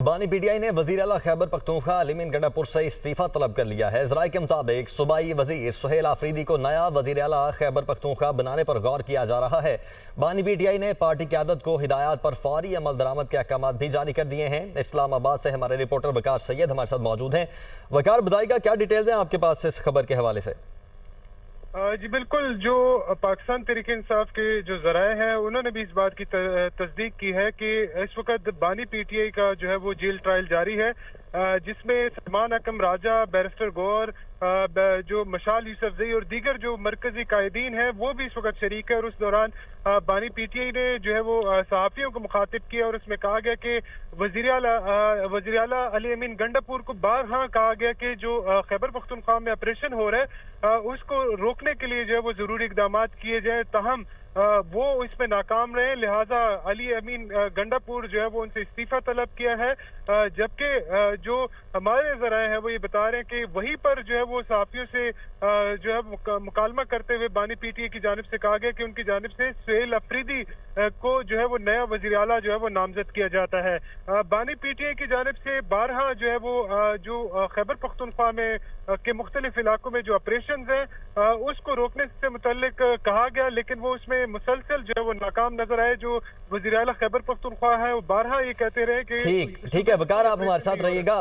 बानी पीटीआई ने वजीर आला खैबर पख्तूनख्वा अलीमीन गंडापुर से इस्तीफा तलब कर लिया है। ज़राए के मुताबिक सूबाई वजीर सुहेल आफरीदी को नया वजीर आला खैबर पख्तूनख्वा बनाने पर गौर किया जा रहा है। बानी पीटीआई ने पार्टी क़यादत को हिदायत पर फौरी अमल दरामद के अहकाम भी जारी कर दिए हैं। इस्लामाबाद से हमारे रिपोर्टर वकार सैयद हमारे साथ मौजूद हैं। वकार, बताइएगा क्या डिटेल्स हैं आपके पास इस खबर के हवाले से? जी बिल्कुल, जो पाकिस्तान तहरीक इंसाफ के जो जराए हैं उन्होंने भी इस बात की तस्दीक की है कि इस वक्त बानी पीटीआई का जो है वो जेल ट्रायल जारी है, जिसमें सलमान अकम राजा, बैरिस्टर गौर, जो मशाल यूसुफजई और दीगर जो मरकजी कायदीन हैं वो भी इस वक्त शरीक है। और उस दौरान बानी पीटीआई ने जो है वो सहाफ़ियों को मुखातिब किया और उसमें कहा गया कि वज़ीर आला अली अमीन गंडापुर को बारहा कहा गया कि जो खैबर पख्तूनख्वा में ऑपरेशन हो रहा है उसको रोकने के लिए जो है वो जरूरी इकदाम किए जाए, ताहम वो इसमें नाकाम रहे। लिहाजा अली अमीन गंडापुर जो है वो उनसे इस्तीफा तलब किया है, जबकि जो हमारे जराए हैं वो ये बता रहे हैं कि वहीं पर जो है वो सहाफियों से जो है मुकालमा करते हुए बानी पीटीआई की जानिब से कहा गया कि उनकी जानिब से सुहेल अफरीदी को जो है वो नया वजीर आला जो है वो नामजद किया जाता है। बानी पीटीआई की जानिब से बारहा जो है वो जो खैबर पख्तूनख्वा में के मुख्तलिफ इलाकों में जो ऑपरेशन है उसको रोकने से मुतल्लिक कहा गया, लेकिन वो उसमें मुसलसल जो है वो नाकाम नजर आए। जो वज़ीर आला खैबर पख्तूनख्वा है वो बारहा ये कहते रहे कि ठीक है वकार, आप हमारे साथ रहिएगा।